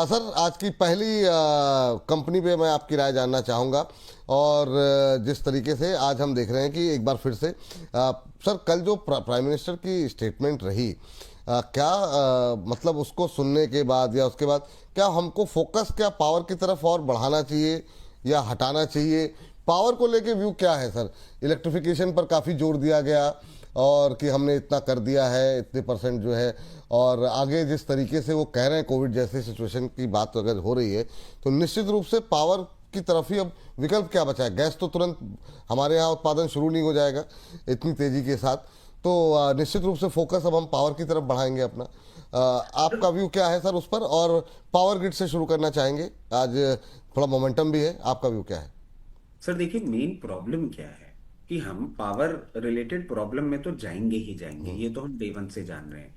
Sir आज की पहली कंपनी पे मैं आपकी राय जानना चाहूँगा। और जिस तरीके से आज हम देख रहे हैं कि एक बार फिर से सर कल जो प्राइम मिनिस्टर की स्टेटमेंट रही, क्या मतलब उसको सुनने के बाद या उसके बाद क्या हमको फोकस क्या पावर की तरफ और बढ़ाना चाहिए या हटाना चाहिए? पावर को लेके व्यू क्या है सर? इलेक्ट्रिफिकेशन पर काफ़ी जोर दिया गया और कि हमने इतना कर दिया है, इतने परसेंट जो है, और आगे जिस तरीके से वो कह रहे हैं कोविड जैसे सिचुएशन की बात अगर हो रही है तो निश्चित रूप से पावर की तरफ ही अब विकल्प क्या बचा है? गैस तो तुरंत हमारे यहाँ उत्पादन शुरू नहीं हो जाएगा इतनी तेज़ी के साथ, तो निश्चित रूप से फोकस अब हम पावर की तरफ बढ़ाएंगे अपना। आपका व्यू क्या है सर उस पर? और पावर ग्रिड से शुरू करना चाहेंगे, आज थोड़ा मोमेंटम भी है, आपका व्यू क्या है? सर देखिए, मेन प्रॉब्लम क्या है कि हम पावर रिलेटेड प्रॉब्लम में तो जाएंगे ही जाएंगे, ये तो हम डे वन से जान रहे हैं।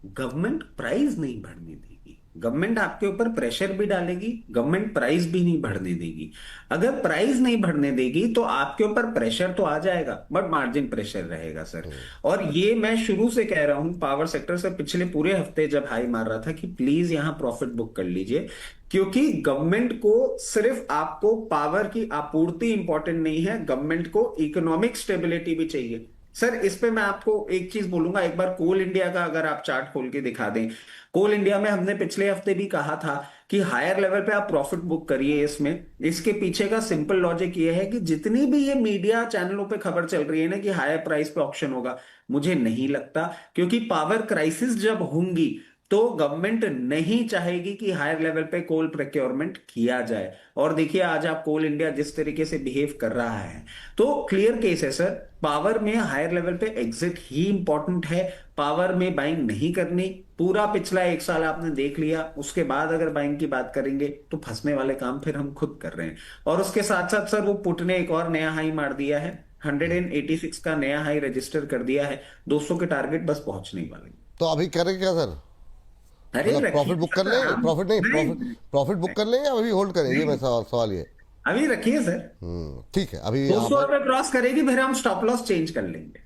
गवर्नमेंट प्राइस नहीं बढ़ने देगी, गवर्नमेंट आपके ऊपर प्रेशर भी डालेगी, गवर्नमेंट प्राइस भी नहीं बढ़ने देगी। अगर प्राइस नहीं बढ़ने देगी तो आपके ऊपर प्रेशर तो आ जाएगा, बट मार्जिन प्रेशर रहेगा सर। और ये मैं शुरू से कह रहा हूं, पावर सेक्टर से पिछले पूरे हफ्ते जब हाई मार रहा था कि प्लीज यहां प्रॉफिट बुक कर लीजिए, क्योंकि गवर्नमेंट को सिर्फ आपको पावर की आपूर्ति इंपॉर्टेंट नहीं है, गवर्नमेंट को इकोनॉमिक स्टेबिलिटी भी चाहिए। सर इस पे मैं आपको एक चीज बोलूंगा, एक बार कोल इंडिया का अगर आप चार्ट खोल के दिखा दें, कोल इंडिया में हमने पिछले हफ्ते भी कहा था कि हायर लेवल पे आप प्रॉफिट बुक करिए। इसमें इसके पीछे का सिंपल लॉजिक ये है कि जितनी भी ये मीडिया चैनलों पे खबर चल रही है ना कि हायर प्राइस पे ऑक्शन होगा, मुझे नहीं लगता, क्योंकि पावर क्राइसिस जब होंगी तो गवर्नमेंट नहीं चाहेगी कि हायर लेवल पे कोल प्रोक्योरमेंट किया जाए। और देखिए आज आप कोल इंडिया जिस तरीके से बिहेव कर रहा है, तो क्लियर केस है सर, पावर में हायर लेवल पे एग्जिट ही इंपॉर्टेंट है, पावर में बाइंग नहीं करनी। पूरा पिछला एक साल आपने देख लिया, उसके बाद अगर बाइंग की बात करेंगे तो फंसने वाले काम फिर हम खुद कर रहे हैं। और उसके साथ साथ सर वो पुट ने एक और नया हाई मार दिया है, 186 का नया हाई रजिस्टर कर दिया है, 200 के टारगेट बस पहुंचने वाले हैं। तो अभी करें क्या सर? अरे मतलब रखिए प्रॉफिट बुक कर सर, लें, हम प्रॉफिट नहीं, नहीं प्रॉफिट बुक नहीं कर लें या अभी होल्ड करें, ये मैं नहीं, सवाल ये है। अभी रखिए सर, ठीक है, अभी दो यहाँ सौ पर। रुपये क्रॉस करेगी फिर हम स्टॉप लॉस चेंज कर लेंगे।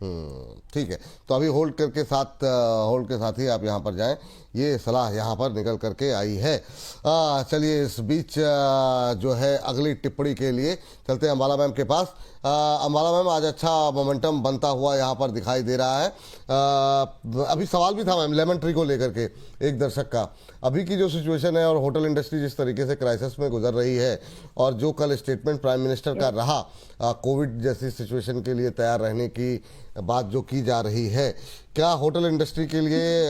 ठीक है, तो अभी होल्ड के साथ ही आप यहाँ पर जाएं, ये सलाह यहाँ पर निकल करके आई है। चलिए इस बीच जो है अगली टिप्पणी के लिए चलते हैं अंबाला मैम के पास। अंबाला मैम, आज अच्छा मोमेंटम बनता हुआ यहाँ पर दिखाई दे रहा है। अभी सवाल भी था मैम लेमन ट्री को लेकर के एक दर्शक का, अभी की जो सिचुएशन है और होटल इंडस्ट्री जिस तरीके से क्राइसिस में गुजर रही है, और जो कल स्टेटमेंट प्राइम मिनिस्टर का रहा कोविड जैसी सिचुएशन के लिए तैयार रहने की बात जो की जा रही है, क्या होटल इंडस्ट्री के लिए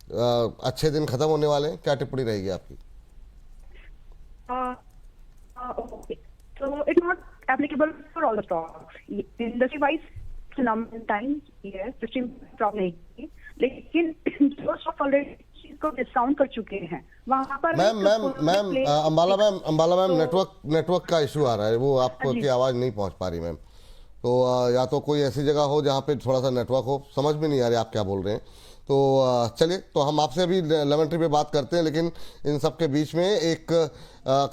अच्छे दिन खत्म होने वाले हैं? क्या टिप्पणी रहेगी आपकी? Okay. So it's not applicable for all the stocks. Industry-wise, phenomenal time, yes, system problem नहीं है, लेकिन जो स्टॉक ऑलरेडी इसको डिस्काउंट कर चुके हैं वहां पर अंबाला मैम, नेटवर्क का इशू आ रहा है, वो आपको की आवाज़ नहीं पहुंच पा रही मैम। तो या तो कोई ऐसी जगह हो जहाँ पे थोड़ा सा नेटवर्क हो, समझ में नहीं आ रही आप क्या बोल रहे हैं। तो चलिए, तो हम आपसे अभी लेमन ट्री पे बात करते हैं, लेकिन इन सब के बीच में एक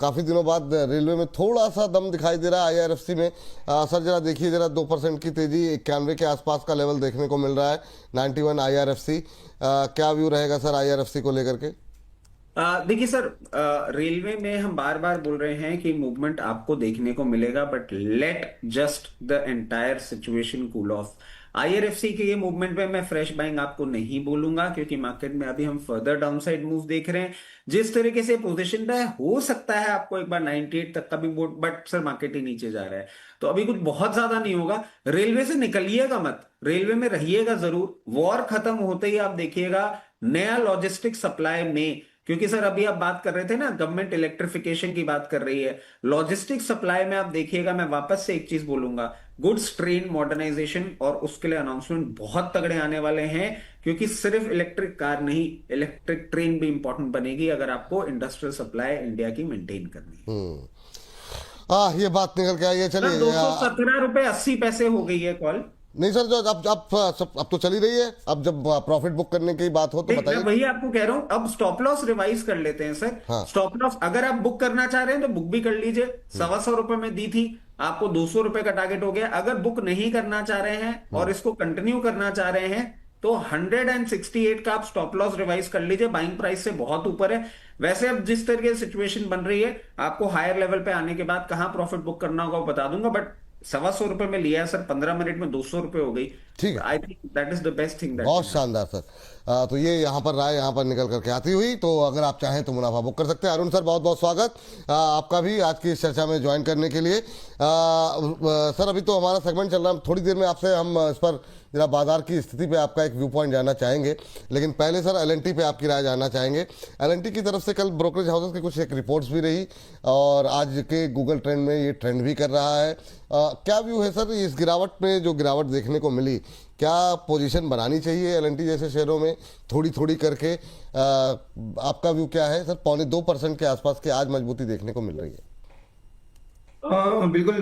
काफ़ी दिनों बाद रेलवे में थोड़ा सा दम दिखाई दे रहा है आईआरएफसी में। सर जरा देखिए, जरा 2% की तेज़ी 91 के आसपास का लेवल देखने को मिल रहा है, 91 आईआरएफसी। क्या व्यू रहेगा सर आईआरएफसी को लेकर के? देखिए सर, रेलवे में हम बार बार बोल रहे हैं कि मूवमेंट आपको देखने को मिलेगा, but let just the entire situation cool off. IRFC के ये मूवमेंट में मैं फ्रेश बाइंग आपको नहीं बोलूंगा, क्योंकि मार्केट में अभी हम फर्दर डाउनसाइड मूव देख रहे हैं। जिस तरीके से पोजीशन है, हो सकता है आपको एक बार 98 तक का भी, बट सर मार्केट ही नीचे जा रहा है, तो अभी कुछ बहुत ज्यादा नहीं होगा। रेलवे से निकलिएगा मत, रेलवे में रहिएगा जरूर। वॉर खत्म होते ही आप देखिएगा नया लॉजिस्टिक सप्लाई में, क्योंकि सर अभी आप बात कर रहे थे ना, गवर्नमेंट इलेक्ट्रिफिकेशन की बात कर रही है, लॉजिस्टिक सप्लाई में आप देखिएगा। मैं वापस से एक चीज बोलूंगा, गुड्स ट्रेन मॉडर्नाइजेशन, और उसके लिए अनाउंसमेंट बहुत तगड़े आने वाले हैं, क्योंकि सिर्फ इलेक्ट्रिक कार नहीं, इलेक्ट्रिक ट्रेन भी इंपॉर्टेंट बनेगी अगर आपको इंडस्ट्रियल सप्लाई इंडिया की मेंटेन करनी है। ये बात निकल के आई है। चलिए, 217 रुपए 80 पैसे हो गई है कॉल। नहीं सर, जो अब तो चली रही है, अब जब प्रॉफिट बुक करने की बात हो तो मैं बताइए। वही आपको कह रहा हूं, अब स्टॉप लॉस रिवाइज कर लेते हैं सर। हाँ। स्टॉप लॉस अगर आप बुक करना चाह रहे हैं तो बुक भी कर लीजिए, 125 रुपए में दी थी आपको, 200 रुपए का टारगेट हो गया। अगर बुक नहीं करना चाह रहे हैं और इसको कंटिन्यू करना चाह रहे हैं तो 168 का आप स्टॉप लॉस रिवाइज कर लीजिए, बाइंग प्राइस से बहुत ऊपर है। वैसे अब जिस तरीके से सिचुएशन बन रही है, आपको हायर लेवल पे आने के बाद कहां प्रॉफिट बुक करना होगा वो बता दूंगा, बट ₹125 में लिया है सर, 15 मिनट में ₹200 हो गई। ठीक है, I think that is the best thing that बहुत कैन शानदार सर। तो ये यहाँ पर राय यहाँ पर निकल करके आती हुई, तो अगर आप चाहें तो मुनाफा बुक कर सकते हैं। अरुण सर, बहुत बहुत स्वागत आपका भी आज की इस चर्चा में ज्वाइन करने के लिए। सर, अभी तो हमारा सेगमेंट चल रहा है, थोड़ी देर में आपसे हम इस पर जरा बाजार की स्थिति पे आपका एक व्यू पॉइंट जानना चाहेंगे, लेकिन पहले सर एलएनटी पे आपकी राय जानना चाहेंगे। एलएनटी की तरफ से कल ब्रोकरेज हाउसेस की कुछ एक रिपोर्ट्स भी रही और आज के गूगल ट्रेंड में ये ट्रेंड भी कर रहा है। क्या व्यू है सर इस गिरावट में, जो गिरावट देखने को मिली, क्या पोजीशन बनानी चाहिए एलएनटी जैसे शेयरों में थोड़ी थोड़ी करके? आपका व्यू क्या है सर? 2.25% के आसपास की आज मजबूती देखने को मिल रही है। बिल्कुल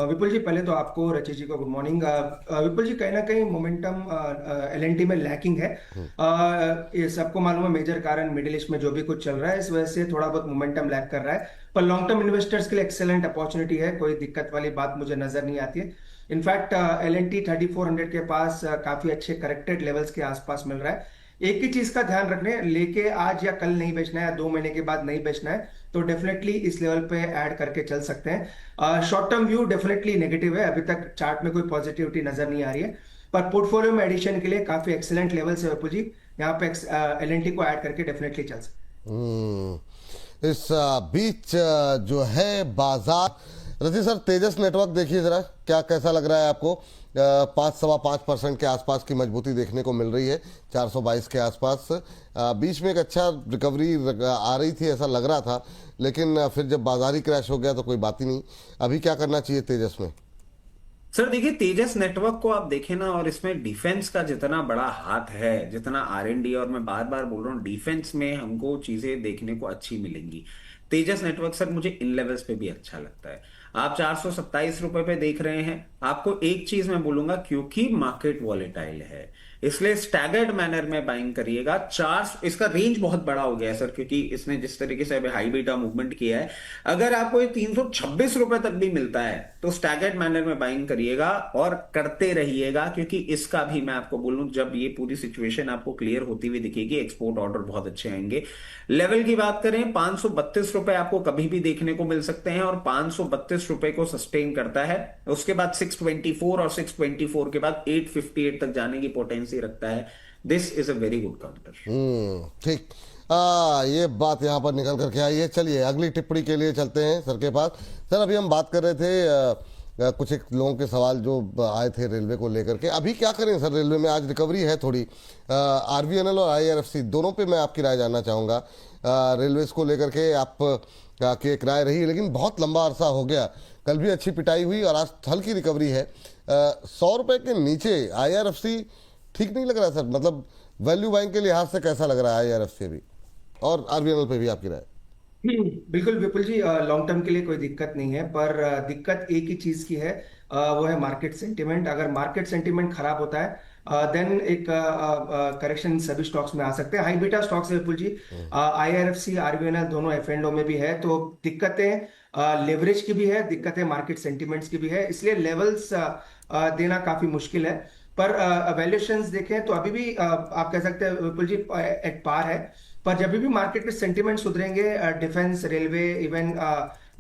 विपुल जी, पहले तो आपको रचित जी को गुड मॉर्निंग। विपुल जी, कहीं ना कहीं मोमेंटम एलएनटी में लैकिंग है। ये सबको मालूम है, मेजर कारण मिडिल ईस्ट में जो भी कुछ चल रहा है, इस वजह से थोड़ा बहुत मोमेंटम लैक कर रहा है। पर लॉन्ग टर्म इन्वेस्टर्स के लिए एक्सेलेंट अपॉर्चुनिटी है, कोई दिक्कत वाली बात मुझे नजर नहीं आती है। इनफैक्ट एलएनटी 3400 के पास काफी अच्छे करेक्टेड लेवल्स के आसपास मिल रहा है। एक ही चीज का ध्यान रखने, लेके आज या कल नहीं बेचना है या 2 महीने के बाद नहीं बेचना है, तो डेफिनेटली इस लेवल पे ऐड करके चल सकते हैं। Short term view definitely negative है, अभी तक चार्ट में कोई पॉजिटिविटी नजर नहीं आ रही है, पर पोर्टफोलियो में एडिशन के लिए काफी एक्सेलेंट लेवल है विपुल जी, यहाँ पे एलएनटी को ऐड करके डेफिनेटली चल सकते। इस बीच जो है बाजार, रजी सर तेजस नेटवर्क देखिए जरा, क्या कैसा लग रहा है आपको? 5.25% के आसपास की मजबूती देखने को मिल रही है, 422 के आसपास। बीच में एक अच्छा रिकवरी आ रही थी ऐसा लग रहा था, लेकिन फिर जब बाजारी क्रैश हो गया तो कोई बात ही नहीं। अभी क्या करना चाहिए तेजस में? सर देखिए, तेजस नेटवर्क को आप देखें ना, और इसमें डिफेंस का जितना बड़ा हाथ है, जितना आर&डी, और मैं बार बार बोल रहा हूँ डिफेंस में हमको चीजें देखने को अच्छी मिलेंगी। तेजस नेटवर्क सर मुझे इन लेवल्स पे भी अच्छा लगता है। आप ₹427 पे देख रहे हैं। आपको एक चीज मैं बोलूंगा, क्योंकि मार्केट वॉलेटाइल है, इसलिए स्टैगर्ड मैनर में बाइंग करिएगा। इसका रेंज बहुत बड़ा हो गया है सर, क्योंकि इसने जिस तरीके से अभी हाई बीटा मूवमेंट किया है, अगर आपको ये ₹326 तक भी मिलता है तो स्टैगर्ड मैनर में बाइंग करिएगा और करते रहिएगा, क्योंकि इसका भी मैं आपको बोलूं, जब ये पूरी सिचुएशन आपको क्लियर होती हुई दिखेगी, एक्सपोर्ट ऑर्डर बहुत अच्छे आएंगे। लेवल की बात करें, ₹532 आपको कभी भी देखने को मिल सकते हैं, और ₹532 को सस्टेन करता है। उसके बाद 624 और 624 के बाद 858 तक जाने की पोटेंसी रखता है। This is a very good counter. ठीक। ये बात यहाँ पर निकल करके आई है। चलिए अगली टिप्पणी के लिए चलते हैं सर के पास। सर, अभी हम बात कर रहे थे कुछ एक लोगों के सवाल जो आए थे रेलवे को लेकर के। अभी क्या करें सर? रेलवे में आज रिकवरी है थोड़ी, आरवीएनएल और आईआरएफसी दोनों पे मैं आपकी राय जानना चाहूँगा। रेलवेज को लेकर के आप की एक राय रही, लेकिन बहुत लंबा अरसा हो गया, कल भी अच्छी पिटाई हुई और आज हल्की रिकवरी है। ₹100 के नीचे आईआरएफसी ठीक नहीं लग रहा सर? मतलब वैल्यू बाइंग के लिहाज से कैसा लग रहा है आईआरएफसी भी, और आरवीएनएल पे भी आपकी राय? बिल्कुल विपुल जी, लॉन्ग टर्म के लिए कोई दिक्कत नहीं है, पर दिक्कत एक ही चीज की है, वो है मार्केट सेंटिमेंट। अगर मार्केट सेंटिमेंट खराब होता है देन एक करेक्शन सभी स्टॉक्स में आ सकते हैं। हाई बीटा स्टॉक्स है विपुल जी, आईआरएफसी आरवीएनएल दोनों एफ&ओ में भी है, तो दिक्कतें लेवरेज की भी है, दिक्कतें मार्केट सेंटिमेंट्स की भी है, इसलिए लेवल्स देना काफी मुश्किल है। पर वैल्यूएशंस देखें तो अभी भी आप कह सकते हैं विपुल जी एट पार है, पर जब भी मार्केट के सेंटिमेंट सुधरेंगे, डिफेंस, रेलवे, इवन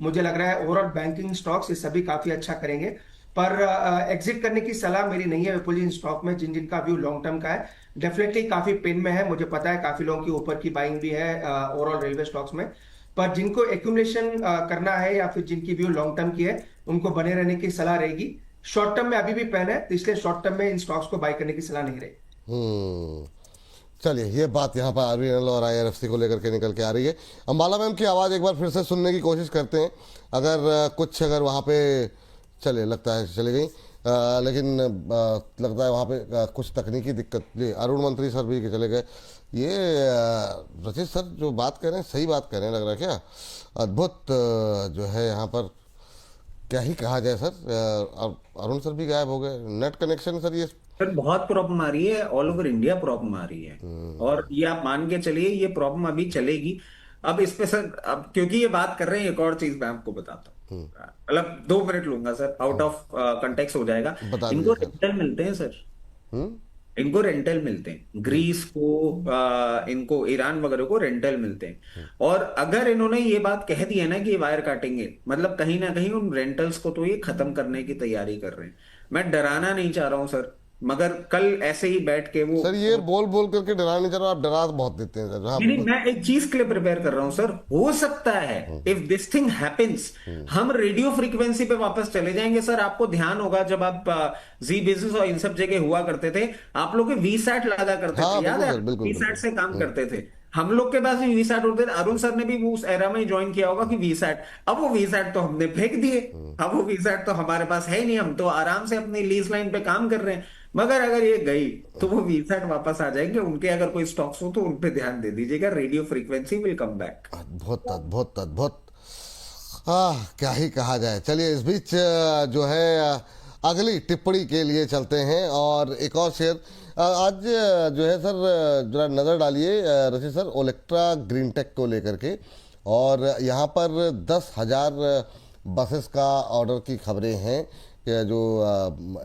मुझे लग रहा है ओवरऑल बैंकिंग स्टॉक्स, ये सभी काफी अच्छा करेंगे। पर एग्जिट करने की सलाह मेरी नहीं है विपुल जी इन स्टॉक में, जिनका व्यू लॉन्ग टर्म का है। डेफिनेटली काफी पेन में है, मुझे पता है काफी लोगों की ऊपर की बाइंग भी है ओवरऑल रेलवे स्टॉक्स में, पर जिनको एक्यूमुलेशन करना है या फिर जिनकी व्यू लॉन्ग टर्म की है, उनको बने रहने की सलाह रहेगी। शॉर्ट टर्म में अभी भी पेन है, तो इसलिए शॉर्ट टर्म में इन स्टॉक्स को बाय करने की सलाह नहीं रहेगी। चलिए, ये बात यहाँ पर आरवीएनएल और आईआरएफसी को लेकर के निकल के आ रही है। अंबाला मैम की आवाज़ एक बार फिर से सुनने की कोशिश करते हैं, अगर वहाँ पे चले, लगता है चले गई, लेकिन लगता है वहाँ पे कुछ तकनीकी दिक्कत। जी, अरुण मंत्री सर भी चले गए। ये रचित सर जो बात कर रहे हैं सही बात कर रहे हैं, लग रहा है क्या? अद्भुत जो है यहाँ पर, क्या ही कहा जाए सर। अरुण सर भी गायब हो गए, नेट कनेक्शन सर, ये सर बहुत प्रॉब्लम आ रही है, ऑल ओवर इंडिया प्रॉब्लम आ रही है, और ये आप मान के चलिए ये प्रॉब्लम अभी चलेगी। अब इस पे सर, अब क्योंकि ये बात कर रहे हैं, एक और चीज मैं आपको बताता हूँ, मतलब 2 मिनट लूंगा सर, आउट ऑफ कंटेक्स्ट हो जाएगा। बता इनको दीजिए सर। रेंटल मिलते हैं सर, इनको रेंटल मिलते हैं, ग्रीस को, इनको ईरान वगैरह को रेंटल मिलते हैं। और अगर इन्होंने ये बात कह दी है ना कि ये वायर काटेंगे, मतलब कहीं ना कहीं उन रेंटल्स को तो ये खत्म करने की तैयारी कर रहे हैं। मैं डराना नहीं चाह रहा हूं सर, मगर कल ऐसे ही बैठ के वो सर ये बोल बोल करके डरा नहीं, चलो आप डरा तो बहुत देते हैं सर। हाँ नहीं नहीं, मैं एक चीज के लिए प्रिपेयर कर रहा हूं सर। हो सकता है इफ दिस थिंग हैपेंस, हम रेडियो फ्रीक्वेंसी पे वापस चले जाएंगे सर। आपको ध्यान होगा जब आप जी बिजनेस और इन सब जगह हुआ करते थे, आप लोग के वी सैट लगा करते हाँ, थे, याद बिल्कुल है? सर, बिल्कुल वी सैट बिल्कुल। से काम करते थे। हम लोग के पास भी वी सैट होते थे, अरुण सर ने भी वो उस एरा में ज्वाइन किया होगा कि वी सैट। अब वो वी सैट तो हमने फेंक दिए, अब वो वी सैट तो हमारे पास है ही नहीं, हम तो आराम से अपनी लीज लाइन पे काम कर रहे हैं। मगर अगर ये गई तो वो वीसैट वापस आ जाएंगे, उनके अगर कोई स्टॉक्स हो तो उन पे ध्यान दे दीजिएगा, radio frequency will come back. अद्भुत अद्भुत अद्भुत। क्या ही कहा जाए। चलिए इस बीच जो है अगली टिप्पणी के लिए चलते हैं और एक और शेयर आज जो है सर जरा नज़र डालिए रशीद सर, ओलेक्ट्रा ग्रीनटेक को लेकर के। और यहाँ पर 10,000 बसेस का ऑर्डर की खबरें हैं जो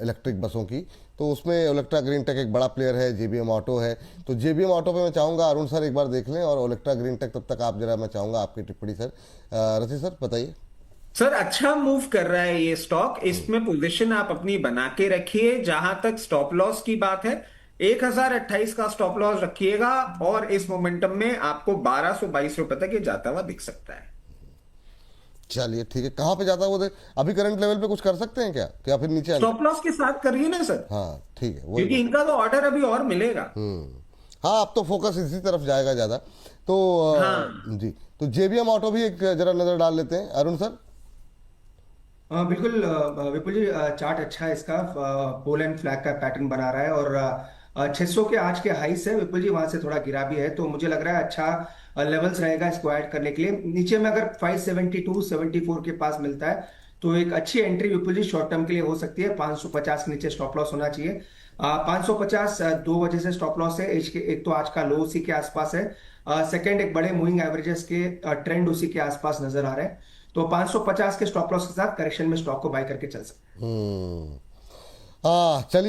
इलेक्ट्रिक बसों की। तो उसमें ओलेक्ट्रा ग्रीनटेक एक बड़ा प्लेयर है, जेबीएम ऑटो है। तो जेबीएम ऑटो पे मैं चाहूँगा अरुण सर एक बार देख लें, और ओलेक्ट्रा ग्रीनटेक तब तक आप जरा, मैं चाहूँगा आपकी टिप्पणी सर। रशीद सर बताइए। सर अच्छा मूव कर रहा है ये स्टॉक, इसमें पोजीशन आप अपनी बना के रखिए। जहां तक स्टॉप लॉस की बात है, 1028 का स्टॉप लॉस रखिएगा, और इस मोमेंटम में आपको 1222 रुपए तक ये जाता हुआ दिख सकता है। चलिए ठीक है, कहाँ पे जाता है वो अभी करंट लेवल पे कुछ कर सकते हैं क्या, क्या फिर नीचे आ? स्टॉप लॉस के साथ करिए ना सर, हाँ ठीक है, क्योंकि वही। इनका तो ऑर्डर अभी और मिलेगा। हाँ अब तो फोकस इसी तरफ जाएगा ज़्यादा। तो हाँ जी, तो जेबीएम ऑटो भी एक जरा नज़र डाल लेते हैं अरुण सर। बिल्कुल विपुल जी, चार्ट अच्छा है इसका। पोल एंड फ्लैग का पैटर्न बना रहा है, और 600 के आज के हाई से विपुल जी वहां से थोड़ा गिरा भी है, तो मुझे लग रहा है अच्छा लेवल्स रहेगा इसको ऐड करने के लिए। नीचे में अगर 572 74 के पास मिलता है तो एक अच्छी एंट्री विपुल जी शॉर्ट टर्म के लिए हो सकती है। 550 के नीचे स्टॉप लॉस होना चाहिए। 550 दो वजह से स्टॉप लॉस है। एक तो आज का लो उसी के आसपास है, सेकंड एक बड़े मूविंग एवरेजेस के ट्रेंड उसी के आसपास नजर आ रहे हैं। तो 550 के स्टॉप लॉस के साथ करेक्शन में स्टॉक को बाय करके चल सकते हैं। चलिए।